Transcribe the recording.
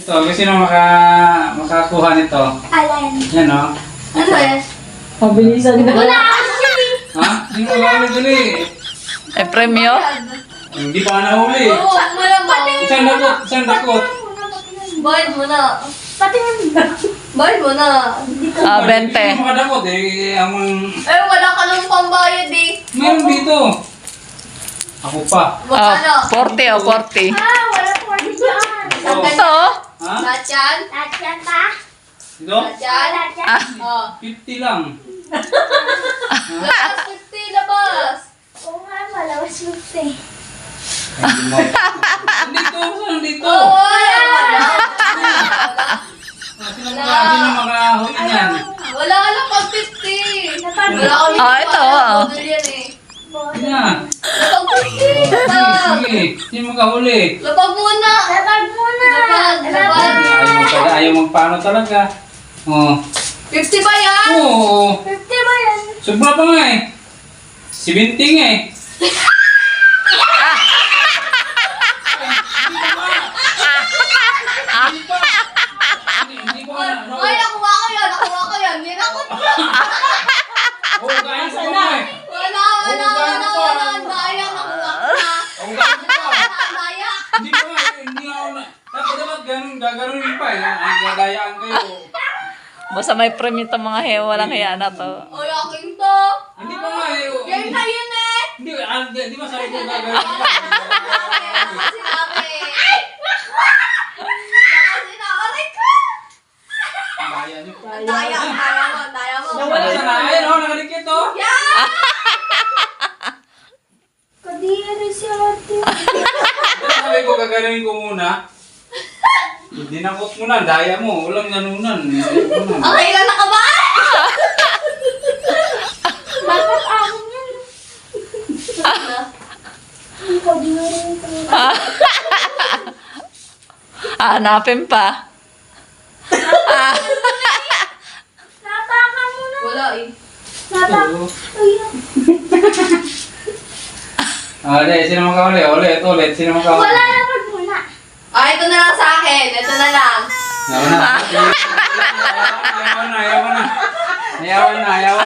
Ito, sino makakuha nito? Alan. Yan o. Ano yan? Pabilisan na. Wala actually. Ha? Sino makakawin dali? Ay, premyo? Hindi pa nahuli. Oo, wala mo. Isang dakot. Bayad mo na. Patingin na. Bayad mo na. Ah, 20. Hindi makadakot eh. Eh, wala ka nang pambayad eh. Meron dito. Ako pa. Ah, 40 o 40. Wala po dyan. Oh. Ito? Ha? Lahat yan? Lahat yan pa? Dito? Lahat yan? Lahat yan? Ah. Oh. 50 lang. Labas 50, labas. Oo nga, malawas 50. Dito, saan dito? Oo, wala. Sino makahuli niyan? Wala ka lang pag 50. Wala ka Ah, ito, ah. Model yan eh. Sige na. Lapag 50. Lapag. Sige, sino makahuli? Lapag muna. Lapag muna. Lapag. Ayaw magpaano talaga. Oh. 50 ba yan? Oo. 50 ba yan? Sobra pa nga eh. 17 eh. Hindi ko na. Ay, nakuha ko yan. Nakuha ko yan. Ninakot ko. Oo, kaya ko pa eh. Wala. Daya, nakuha ko na. Oo, kaya ko pa. Daya. Hindi ko nga, hindi ako na. Dapat ganun, gaganunin pa eh. Ang gadayaan kayo. Basta may premyo itong mga walang hiya na to. Ay, akin to. Hindi pa nga eh. Yan na yun eh. Hindi ba sabi ko gaganunin pa? Sinabi. Aray ko. Daya niyo pa. Daya mo. Wala sa na. Ayun oh, nakalikit oh. Kadiri si ate. Sabi ko gaganunin ko muna. Dinakot mo na, daya mo. Walang ganunan. Okay lang nakaba. Dapat ako yan. Ikaw din na rin ito. Hanapin pa. Natakan mo na. Wala eh. Natakan. Ayun. Ulit, sino makahuli? Ulit, sino makahuli? Wala na pag muna. Ito na lang sa akin. Ito na lang. Ayaw na. Ayaw na.